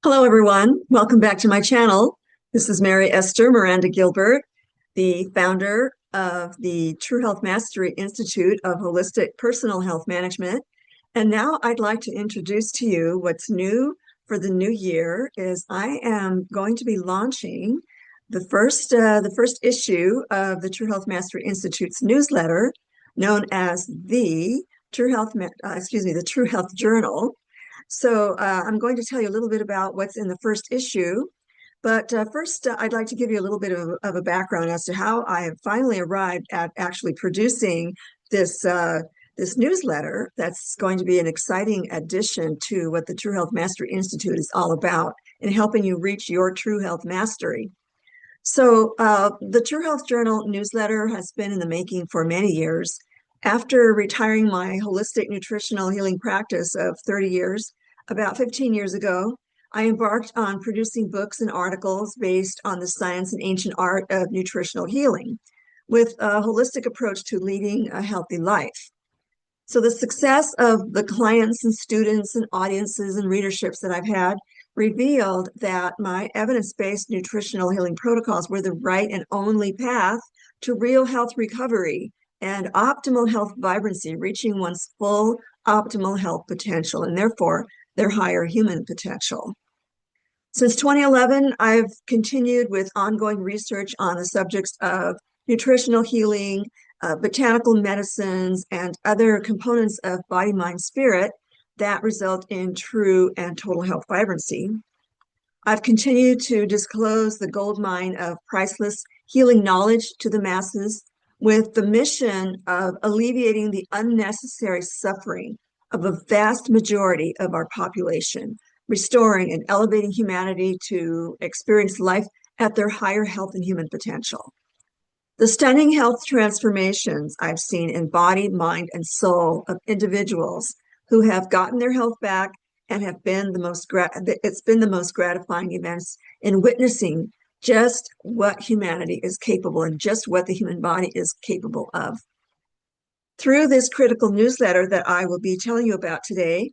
Hello, everyone. Welcome back to my channel. This is Mary Esther Miranda Gilbert, the founder of the True Health Mastery Institute of Holistic Personal Health Management. And now I'd like to introduce to you what's new for the new year is I am going to be launching the first issue of the True Health Mastery Institute's newsletter, known as the the True Health Journal. So I'm going to tell you a little bit about what's in the first issue. But first, I'd like to give you a little bit of a background as to how I have finally arrived at actually producing this newsletter that's going to be an exciting addition to what the True Health Mastery Institute is all about in helping you reach your true health mastery. So the True Health Journal newsletter has been in the making for many years. After retiring my holistic nutritional healing practice of 30 years, about 15 years ago, I embarked on producing books and articles based on the science and ancient art of nutritional healing with a holistic approach to leading a healthy life. So the success of the clients and students and audiences and readerships that I've had revealed that my evidence-based nutritional healing protocols were the right and only path to real health recovery and optimal health vibrancy, reaching one's full optimal health potential and therefore their higher human potential. Since 2011, I've continued with ongoing research on the subjects of nutritional healing, botanical medicines, and other components of body, mind, spirit that result in true and total health vibrancy. I've continued to disclose the gold mine of priceless healing knowledge to the masses with the mission of alleviating the unnecessary suffering of a vast majority of our population, restoring and elevating humanity to experience life at their higher health and human potential. The stunning health transformations I've seen in body, mind, and soul of individuals who have gotten their health back and have been it's been the most gratifying events in witnessing just what humanity is capable and just what the human body is capable of. Through this critical newsletter that I will be telling you about today,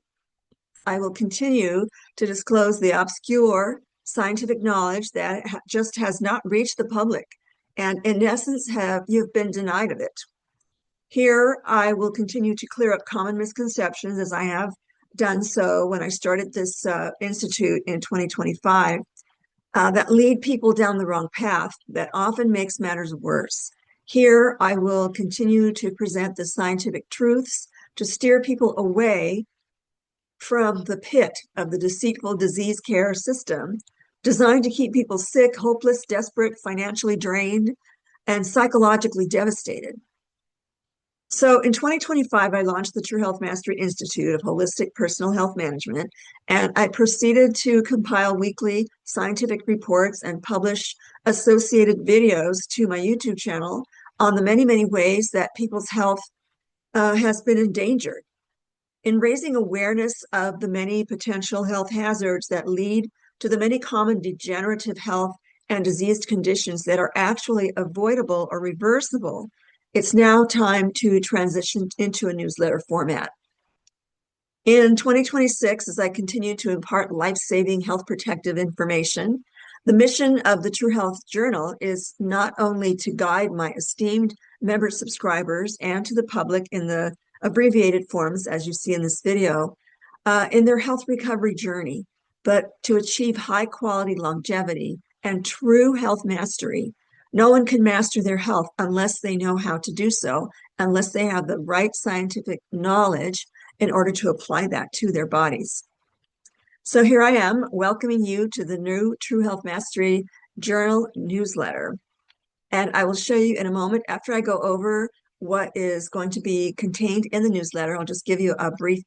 I will continue to disclose the obscure scientific knowledge that just has not reached the public, and in essence, you've been denied of it. Here, I will continue to clear up common misconceptions as I have done so when I started this institute in 2025 that lead people down the wrong path that often makes matters worse. Here, I will continue to present the scientific truths to steer people away from the pit of the deceitful disease care system designed to keep people sick, hopeless, desperate, financially drained, and psychologically devastated. So in 2025, I launched the True Health Mastery Institute of Holistic Personal Health Management, and I proceeded to compile weekly scientific reports and publish associated videos to my YouTube channel on the many, many ways that people's health has been endangered. In raising awareness of the many potential health hazards that lead to the many common degenerative health and diseased conditions that are actually avoidable or reversible, it's now time to transition into a newsletter format. In 2026, as I continue to impart life-saving health protective information, the mission of the True Health Journal is not only to guide my esteemed member subscribers and to the public in the abbreviated forms, as you see in this video, in their health recovery journey, but to achieve high quality longevity and true health mastery. No one can master their health unless they know how to do so, unless they have the right scientific knowledge in order to apply that to their bodies. So here I am welcoming you to the new True Health Mastery Journal newsletter. And I will show you in a moment after I go over what is going to be contained in the newsletter. I'll just give you a brief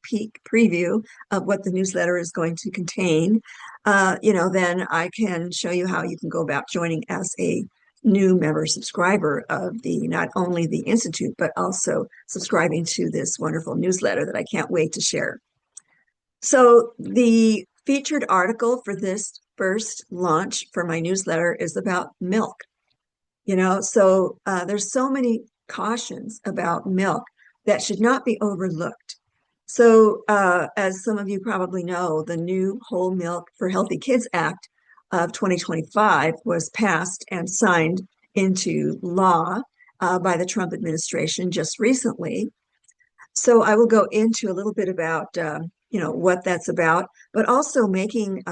preview of what the newsletter is going to contain. Then I can show you how you can go about joining as a new member subscriber of not only the Institute, but also subscribing to this wonderful newsletter that I can't wait to share. So the featured article for this first launch for my newsletter is about milk. There's so many cautions about milk that should not be overlooked. As some of you probably know, the new Whole Milk for Healthy Kids Act of 2025 was passed and signed into law by the Trump administration just recently. So I will go into a little bit about, what that's about, but also making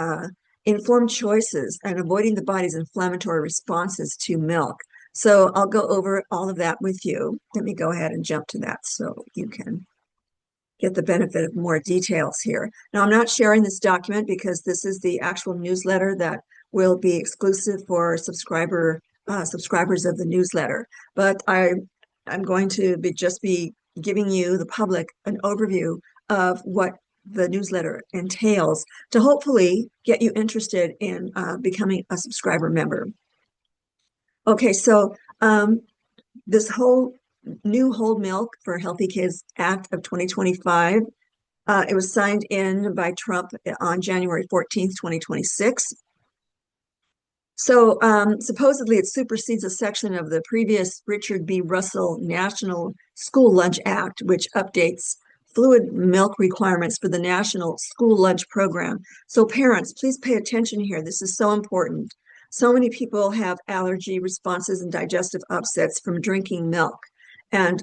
informed choices and avoiding the body's inflammatory responses to milk. So I'll go over all of that with you. Let me go ahead and jump to that so you can get the benefit of more details here. Now, I'm not sharing this document because this is the actual newsletter that will be exclusive for subscribers of the newsletter. But I'm going to just be giving you, the public, an overview of what the newsletter entails to hopefully get you interested in becoming a subscriber member. Okay, so this whole new Whole Milk for Healthy Kids Act of 2025, it was signed in by Trump on January 14th, 2026. So supposedly it supersedes a section of the previous Richard B. Russell National School Lunch Act, which updates fluid milk requirements for the National School Lunch Program. So parents, please pay attention here. This is so important. So many people have allergy responses and digestive upsets from drinking milk, and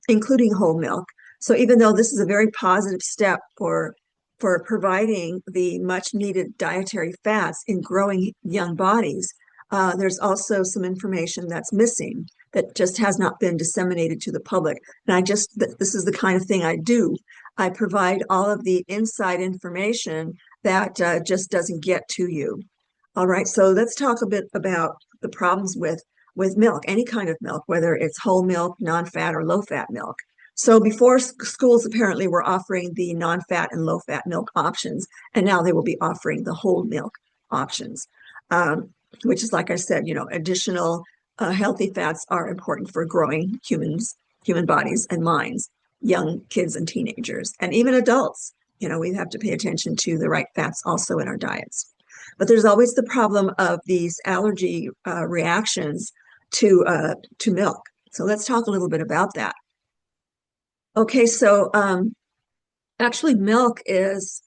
including whole milk. So even though this is a very positive step for providing the much needed dietary fats in growing young bodies, there's also some information that's missing that just has not been disseminated to the public. And this is the kind of thing I do. I provide all of the inside information that just doesn't get to you. All right, so let's talk a bit about the problems with milk, any kind of milk, whether it's whole milk, non-fat, or low-fat milk. So before, schools apparently were offering the non-fat and low-fat milk options, and now they will be offering the whole milk options, which is, like I said, additional healthy fats are important for growing human bodies and minds, young kids and teenagers, and even adults. We have to pay attention to the right fats also in our diets. But there's always the problem of these allergy reactions to milk. So let's talk a little bit about that. Okay, so actually milk is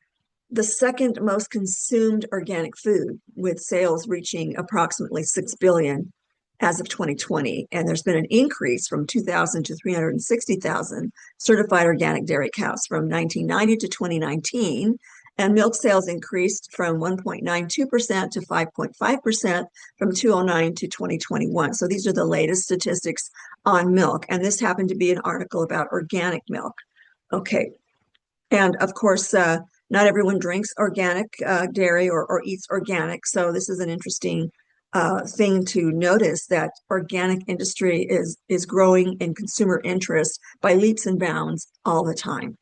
the second most consumed organic food, with sales reaching approximately 6 billion as of 2020. And there's been an increase from 2,000 to 360,000 certified organic dairy cows from 1990 to 2019. And milk sales increased from 1.92% to 5.5% from 2009 to 2021. So these are the latest statistics on milk. And this happened to be an article about organic milk. Okay. And of course, not everyone drinks organic dairy or eats organic. So this is an interesting thing to notice, that organic industry is growing in consumer interest by leaps and bounds all the time.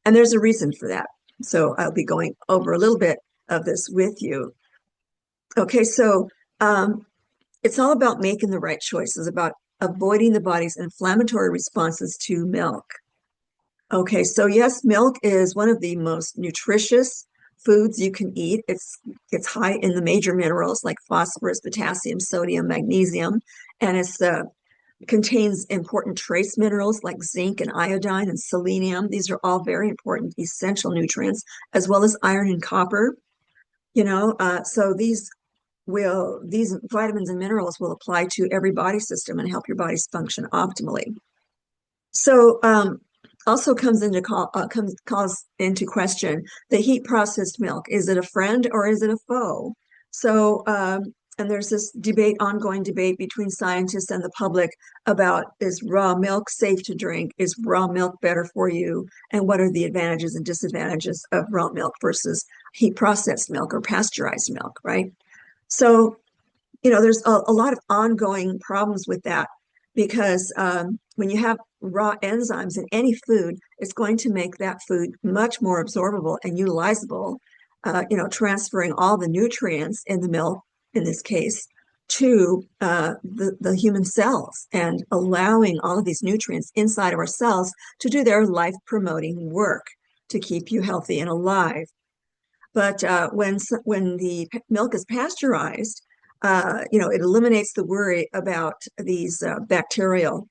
And there's a reason for that. So I'll be going over a little bit of this with you. Okay, so it's all about making the right choices, about avoiding the body's inflammatory responses to milk. Okay, so yes, milk is one of the most nutritious foods you can eat. It's high in the major minerals like phosphorus, potassium, sodium, magnesium, and it contains important trace minerals like zinc and iodine and selenium. These are all very important essential nutrients, as well as iron and copper. So these vitamins and minerals will apply to every body system and help your bodies function optimally. So also calls into question the heat processed milk. Is it a friend or is it a foe? So and there's this ongoing debate between scientists and the public about, is raw milk safe to drink? Is raw milk better for you? And what are the advantages and disadvantages of raw milk versus heat processed milk or pasteurized milk, right? So, there's a lot of ongoing problems with that, because when you have raw enzymes in any food, it's going to make that food much more absorbable and utilizable, transferring all the nutrients in the milk, in this case, to the human cells, and allowing all of these nutrients inside of our cells to do their life-promoting work to keep you healthy and alive. But when the milk is pasteurized, it eliminates the worry about these bacterial,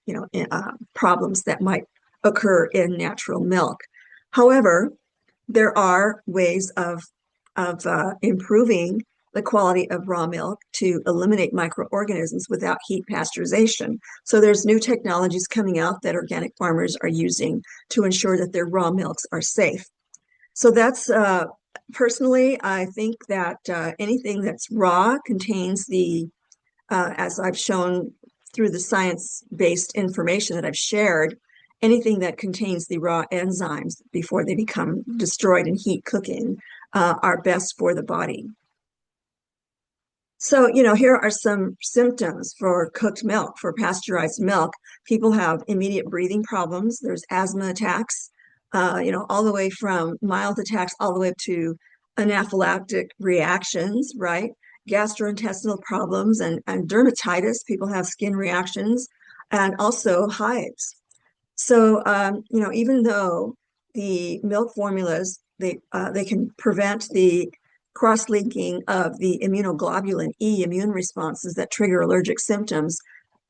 problems that might occur in natural milk. However, there are ways of improving the quality of raw milk to eliminate microorganisms without heat pasteurization. So there's new technologies coming out that organic farmers are using to ensure that their raw milks are safe. So that's personally, I think that anything that's raw contains as I've shown through the science-based information that I've shared, anything that contains the raw enzymes before they become destroyed in heat cooking are best for the body. So, here are some symptoms for cooked milk, for pasteurized milk. People have immediate breathing problems. There's asthma attacks, all the way from mild attacks all the way up to anaphylactic reactions, right? Gastrointestinal problems and dermatitis. People have skin reactions and also hives. So, even though the milk formulas, they can prevent the cross-linking of the immunoglobulin E immune responses that trigger allergic symptoms,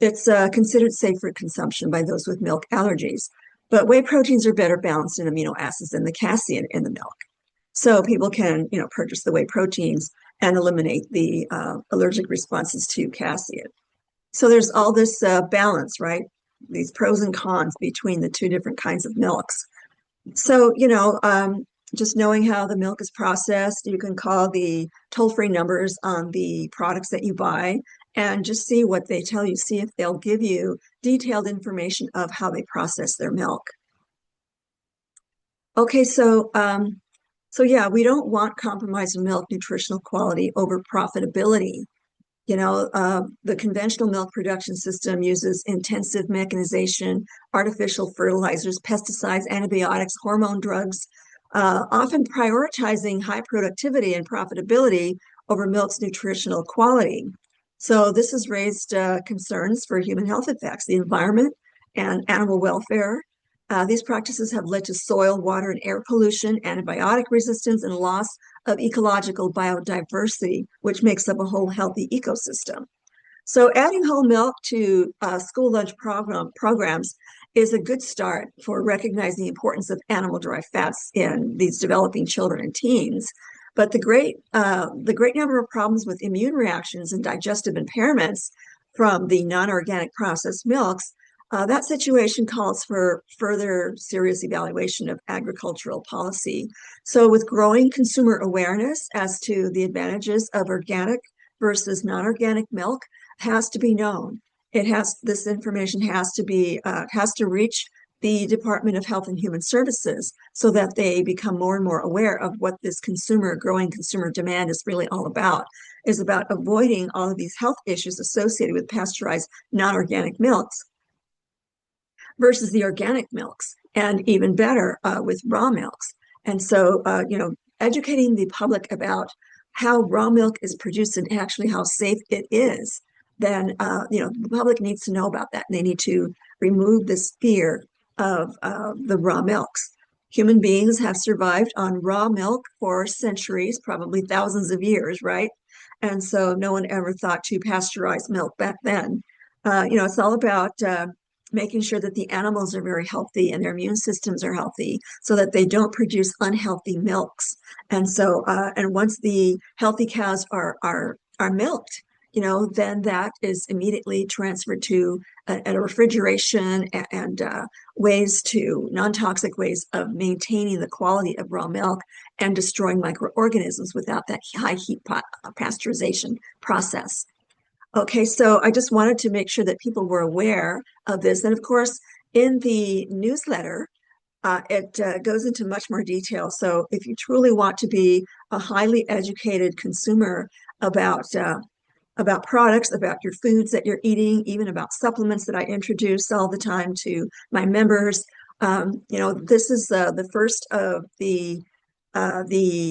it's considered safe for consumption by those with milk allergies. But whey proteins are better balanced in amino acids than the casein in the milk. So people can, purchase the whey proteins and eliminate the allergic responses to casein. So there's all this balance, right? These pros and cons between the two different kinds of milks. So, just knowing how the milk is processed, you can call the toll-free numbers on the products that you buy and just see what they tell you. See if they'll give you detailed information of how they process their milk. Okay, so yeah, we don't want compromised milk nutritional quality over profitability. The conventional milk production system uses intensive mechanization, artificial fertilizers, pesticides, antibiotics, hormone drugs, often prioritizing high productivity and profitability over milk's nutritional quality. So this has raised concerns for human health effects, the environment, and animal welfare. These practices have led to soil, water, and air pollution, antibiotic resistance, and loss of ecological biodiversity, which makes up a whole healthy ecosystem. So adding whole milk to school lunch programs is a good start for recognizing the importance of animal-derived fats in these developing children and teens. But the great number of problems with immune reactions and digestive impairments from the non-organic processed milks, that situation calls for further serious evaluation of agricultural policy. So with growing consumer awareness as to the advantages of organic versus non-organic milk has to be known. This information has to reach the Department of Health and Human Services so that they become more and more aware of what this growing consumer demand is really all about, is about avoiding all of these health issues associated with pasteurized non-organic milks versus the organic milks, and even better with raw milks. And so, educating the public about how raw milk is produced and actually how safe it is, then, the public needs to know about that. And they need to remove this fear of the raw milks. Human beings have survived on raw milk for centuries, probably thousands of years, right? And so no one ever thought to pasteurize milk back then. It's all about making sure that the animals are very healthy and their immune systems are healthy so that they don't produce unhealthy milks. And so, and once the healthy cows are milked, then that is immediately transferred to a refrigeration and non-toxic ways of maintaining the quality of raw milk and destroying microorganisms without that high heat pasteurization process. Okay, so I just wanted to make sure that people were aware of this. And of course, in the newsletter, it goes into much more detail. So if you truly want to be a highly educated consumer about products, about your foods that you're eating, even about supplements that I introduce all the time to my members, this is the first of the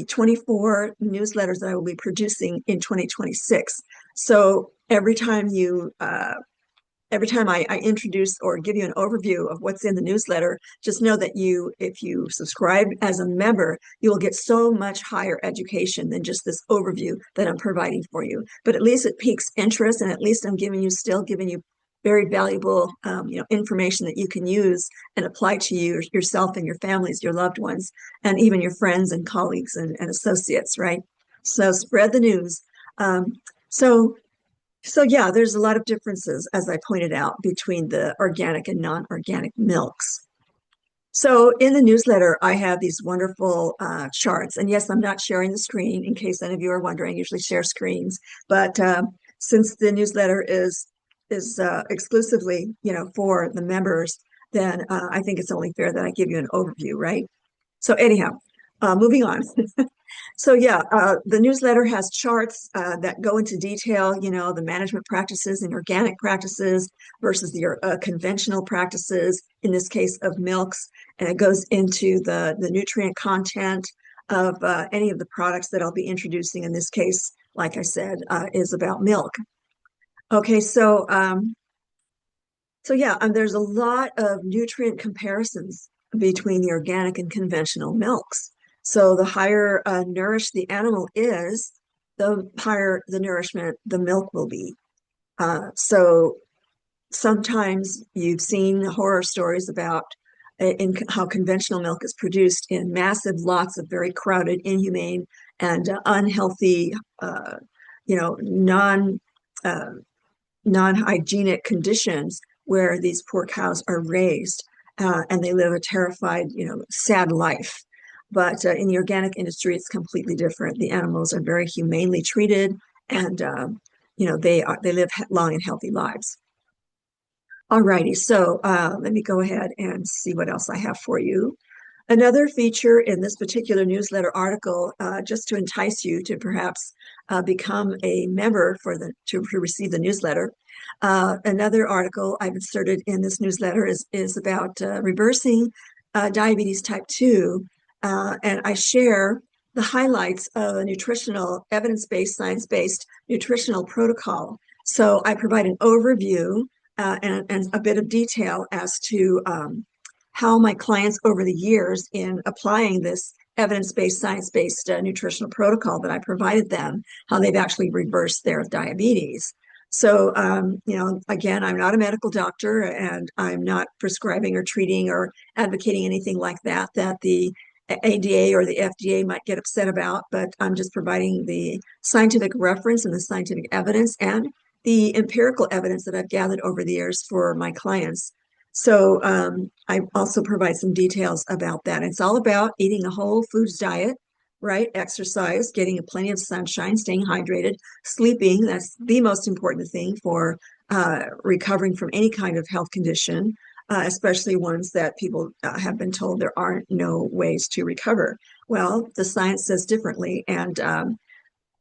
24 newsletters that I will be producing in 2026. So every time I introduce or give you an overview of what's in the newsletter, just know that if you subscribe as a member, you will get so much higher education than just this overview that I'm providing for you. But at least it piques interest, and at least I'm still giving you very valuable, information that you can use and apply to yourself and your families, your loved ones, and even your friends and colleagues and associates, right? So spread the news. Um, so, so yeah, there's a lot of differences, as I pointed out, between the organic and non-organic milks. So in the newsletter, I have these wonderful charts. And yes, I'm not sharing the screen in case any of you are wondering. I usually share screens, but since the newsletter is exclusively, for the members, then I think it's only fair that I give you an overview, right? So anyhow, moving on. So yeah, the newsletter has charts that go into detail, the management practices and organic practices versus the conventional practices, in this case of milks, and it goes into the nutrient content of any of the products that I'll be introducing. In this case, like I said, is about milk. Okay, so yeah, there's a lot of nutrient comparisons between the organic and conventional milks. So the higher nourished the animal is, the higher the nourishment the milk will be. So sometimes you've seen horror stories about how conventional milk is produced in massive lots of very crowded, inhumane, and unhealthy, you know, non uh, non-hygienic conditions where these poor cows are raised, and they live a terrified, sad life. But in the organic industry, it's completely different. The animals are very humanely treated, and they live long and healthy lives. Alrighty, so let me go ahead and see what else I have for you. Another feature in this particular newsletter article, just to entice you to perhaps become a member to receive the newsletter. Another article I've inserted in this newsletter is about reversing diabetes type 2, and I share the highlights of a nutritional, evidence-based, science-based nutritional protocol. So I provide an overview and a bit of detail as to how my clients over the years in applying this evidence-based, science-based nutritional protocol that I provided them, how they've actually reversed their diabetes. So, again, I'm not a medical doctor and I'm not prescribing or treating or advocating anything like that the ADA or the FDA might get upset about, but I'm just providing the scientific reference and the scientific evidence and the empirical evidence that I've gathered over the years for my clients. So I also provide some details about that. It's all about eating a whole foods diet, right? Exercise, getting plenty of sunshine, staying hydrated, sleeping. That's the most important thing for recovering from any kind of health condition, especially ones that people have been told there aren't no ways to recover. Well, the science says differently, and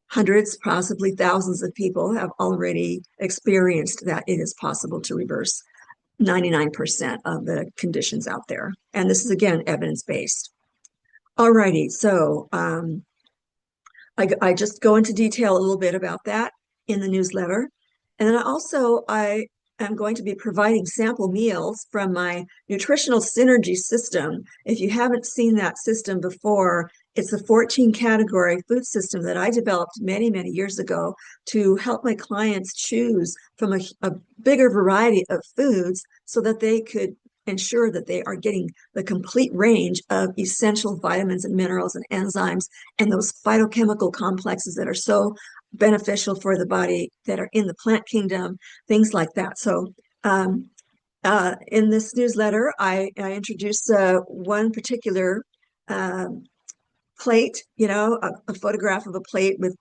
hundreds, possibly thousands of people have already experienced that it is possible to reverse 99% of the conditions out there. And this is, again, evidence-based. All righty, so I just go into detail a little bit about that in the newsletter. And then I am going to be providing sample meals from my nutritional synergy system. If you haven't seen that system before, it's a 14 category food system that I developed many, many years ago to help my clients choose from a bigger variety of foods so that they could ensure that they are getting the complete range of essential vitamins and minerals and enzymes and those phytochemical complexes that are so beneficial for the body that are in the plant kingdom, things like that. So in this newsletter, I introduce one particular plate, a photograph of a plate with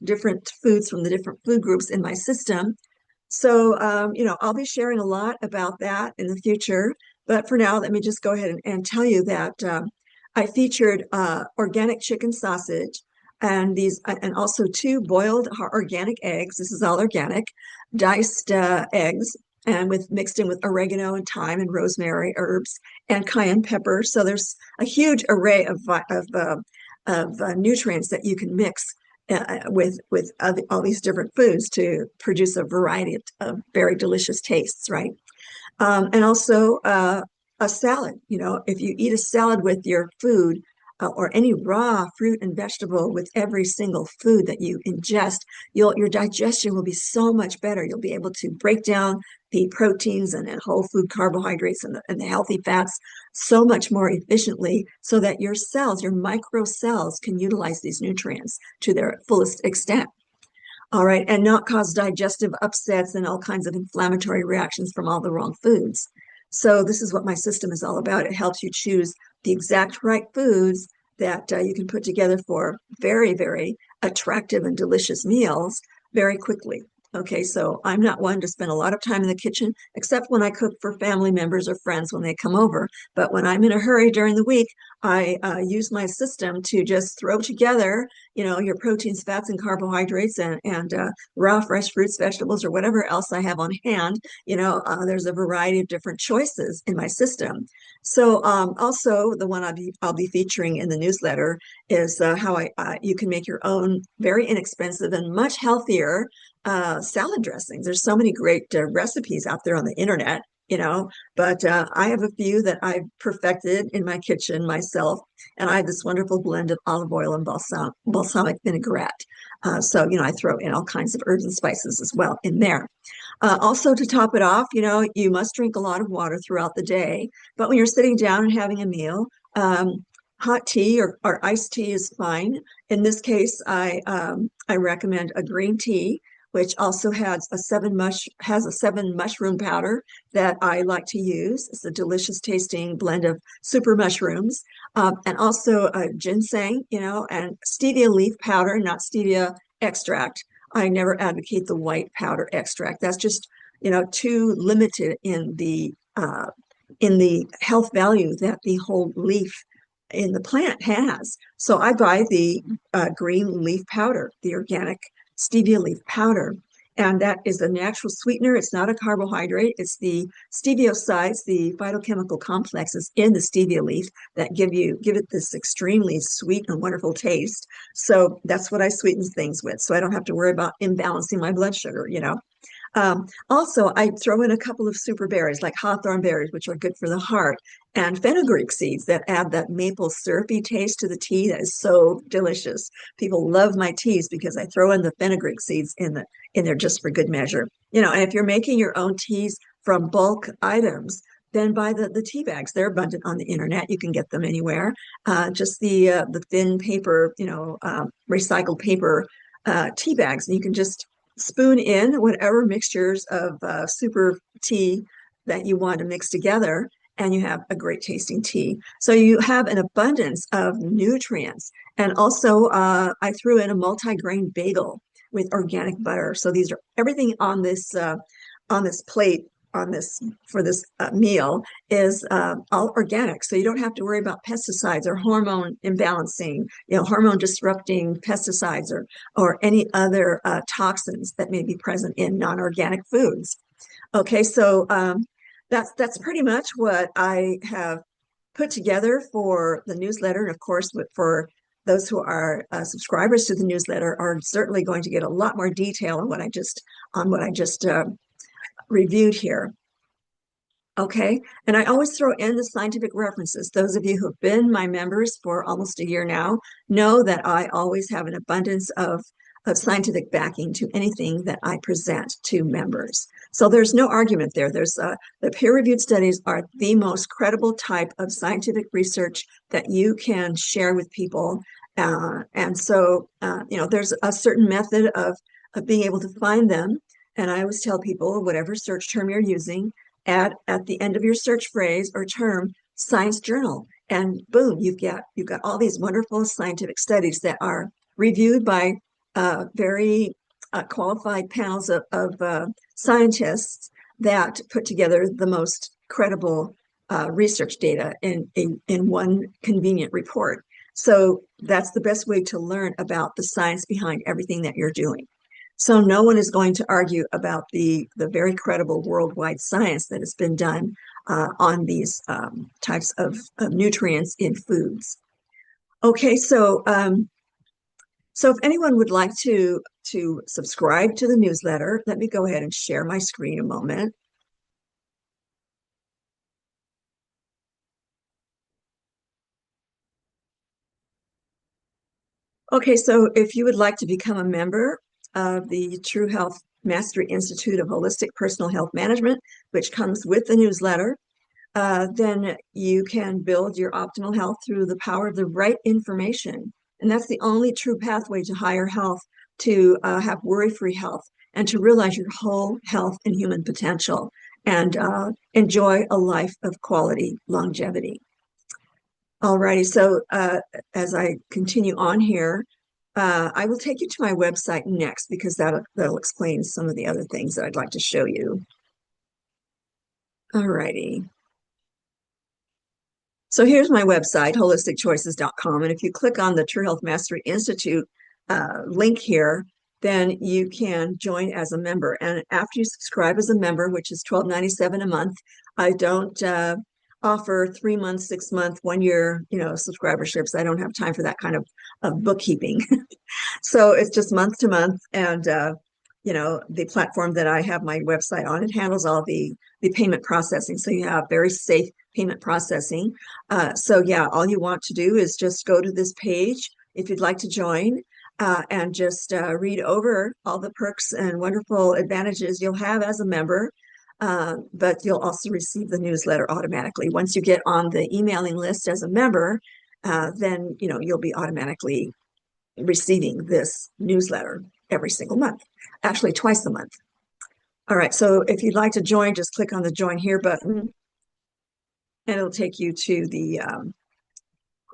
different foods from the different food groups in my system. So, I'll be sharing a lot about that in the future. But for now, let me just go ahead and tell you that I featured organic chicken sausage and also 2 boiled organic eggs. This is all organic, diced eggs, and mixed in with oregano and thyme and rosemary herbs and cayenne pepper. So there's a huge array of nutrients that you can mix with all these different foods to produce a variety of very delicious tastes, right? And also a salad. If you eat a salad with your food, or any raw fruit and vegetable with every single food that you ingest, your digestion will be so much better. You'll be able to break down the proteins and whole food carbohydrates and the healthy fats so much more efficiently so that your cells, your micro cells, can utilize these nutrients to their fullest extent. All right, and not cause digestive upsets and all kinds of inflammatory reactions from all the wrong foods. So this is what my system is all about. It helps you choose the exact right foods that you can put together for very, very attractive and delicious meals very quickly. Okay, so I'm not one to spend a lot of time in the kitchen, except when I cook for family members or friends when they come over. But when I'm in a hurry during the week, I use my system to just throw together, your proteins, fats, and carbohydrates, and raw, fresh fruits, vegetables, or whatever else I have on hand. There's a variety of different choices in my system. So also the one I'll be featuring in the newsletter is how you can make your own very inexpensive and much healthier salad dressings. There's so many great recipes out there on the internet, but I have a few that I've perfected in my kitchen myself. And I have this wonderful blend of olive oil and balsamic vinaigrette. So, I throw in all kinds of herbs and spices as well in there. Also, to top it off, you must drink a lot of water throughout the day. But when you're sitting down and having a meal, hot tea or iced tea is fine. In this case, I recommend a green tea, which also has a seven mushroom powder that I like to use. It's a delicious tasting blend of super mushrooms, and also ginseng, and stevia leaf powder, not stevia extract. I never advocate the white powder extract. That's just, too limited in the health value that the whole leaf in the plant has. So I buy the green leaf powder, the organic stevia leaf powder. And that is a natural sweetener. It's not a carbohydrate. It's the steviosides, the phytochemical complexes in the stevia leaf that give it this extremely sweet and wonderful taste. So that's what I sweeten things with. So I don't have to worry about imbalancing my blood sugar. Also, I throw in a couple of super berries like hawthorn berries, which are good for the heart, and fenugreek seeds that add that maple syrupy taste to the tea that is so delicious. People love my teas because I throw in the fenugreek seeds in there just for good measure. And if you're making your own teas from bulk items, then buy the tea bags. They're abundant on the internet. You can get them anywhere. Just the thin paper, recycled paper tea bags, and you can just spoon in whatever mixtures of super tea that you want to mix together, and you have a great tasting tea. So you have an abundance of nutrients. And also, I threw in a multi-grain bagel with organic butter. So these are everything on this plate for this meal is all organic. So you don't have to worry about pesticides or hormone imbalancing, hormone disrupting pesticides or any other toxins that may be present in non-organic foods. Okay, so that's pretty much what I have put together for the newsletter. And of course, for those who are subscribers to the newsletter are certainly going to get a lot more detail on what I just reviewed here. Okay, and I always throw in the scientific references. Those of you who have been my members for almost a year now know that I always have an abundance of scientific backing to anything that I present to members. So there's no argument there. The peer-reviewed studies are the most credible type of scientific research that you can share with people. And so, there's a certain method of being able to find them. And I always tell people, whatever search term you're using, add at the end of your search phrase or term science journal, and boom, you've got all these wonderful scientific studies that are reviewed by very qualified panels of scientists that put together the most credible research data in one convenient report. So that's the best way to learn about the science behind everything that you're doing. So no one is going to argue about the very credible worldwide science that has been done on these types of nutrients in foods. Okay, so if anyone would like to subscribe to the newsletter, let me go ahead and share my screen a moment. Okay, so if you would like to become a member of the True Health Mastery Institute of Holistic Personal Health Management, which comes with the newsletter, then you can build your optimal health through the power of the right information. And that's the only true pathway to higher health, to have worry-free health, and to realize your whole health and human potential, and enjoy a life of quality longevity. Alrighty, so as I continue on here, I will take you to my website next because that'll explain some of the other things that I'd like to show you. Alrighty. So here's my website, holisticchoices.com. And if you click on the True Health Mastery Institute link here, then you can join as a member. And after you subscribe as a member, which is $12.97 a month, I don't offer 3 months, 6 month, 1 year, subscriberships. I don't have time for that kind of bookkeeping. So it's just month to month. And the platform that I have my website on, it handles all the payment processing. So you have very safe payment processing. So yeah, all you want to do is just go to this page if you'd like to join, and just read over all the perks and wonderful advantages you'll have as a member. But you'll also receive the newsletter automatically. Once you get on the emailing list as a member, then you'll be automatically receiving this newsletter every single month, actually twice a month. All right, so if you'd like to join, just click on the Join Here button, and it'll take you to the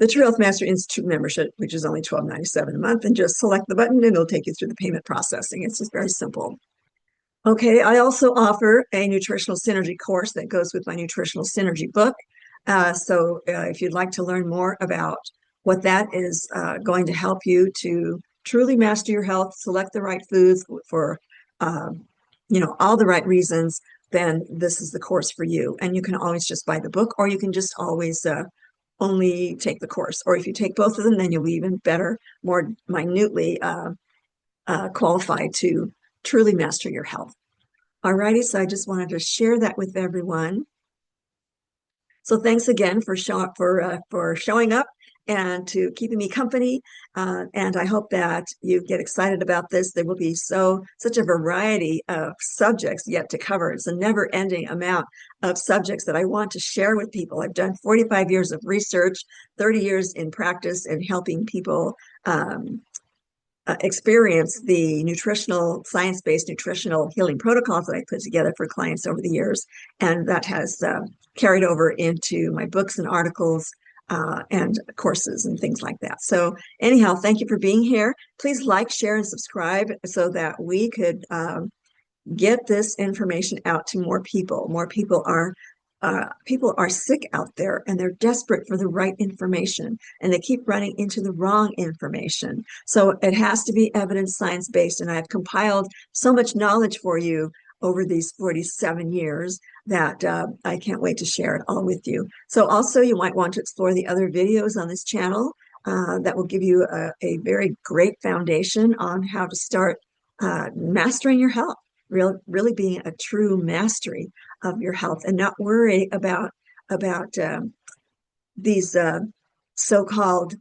True Health Master Institute membership, which is only $12.97 a month, and just select the button and it'll take you through the payment processing. It's just very simple. Okay, I also offer a nutritional synergy course that goes with my nutritional synergy book. So if you'd like to learn more about what that is going to help you to truly master your health, select the right foods for all the right reasons, then this is the course for you. And you can always just buy the book, or you can just always only take the course. Or if you take both of them, then you'll be even better, more minutely qualified to truly master your health. Alrighty, so I just wanted to share that with everyone. So thanks again for showing up and to keeping me company. And I hope that you get excited about this. There will be such a variety of subjects yet to cover. It's a never-ending amount of subjects that I want to share with people. I've done 45 years of research, 30 years in practice in helping people experience the science-based nutritional healing protocols that I put together for clients over the years. And that has carried over into my books and articles and courses and things like that. So anyhow, thank you for being here. Please like, share, and subscribe so that we could get this information out to more people. More people are sick out there, and they're desperate for the right information, and they keep running into the wrong information. So it has to be evidence science-based, and I've compiled so much knowledge for you over these 47 years that I can't wait to share it all with you. So also you might want to explore the other videos on this channel that will give you a very great foundation on how to start mastering your health. Really being a true mastery of your health, and not worry about these so-called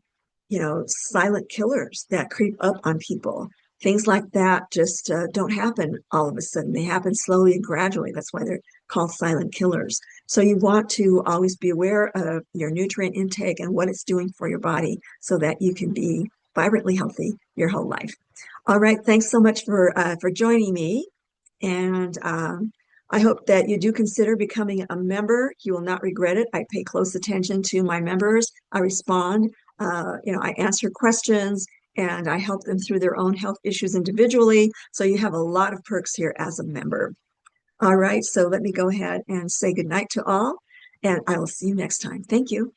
silent killers that creep up on people. Things like that just don't happen all of a sudden. They happen slowly and gradually. That's why they're called silent killers. So you want to always be aware of your nutrient intake and what it's doing for your body so that you can be vibrantly healthy your whole life. All right, thanks so much for joining me. And I hope that you do consider becoming a member. You will not regret it. I pay close attention to my members. I respond. I answer questions, and I help them through their own health issues individually. So you have a lot of perks here as a member. All right, so let me go ahead and say goodnight to all, and I will see you next time. Thank you.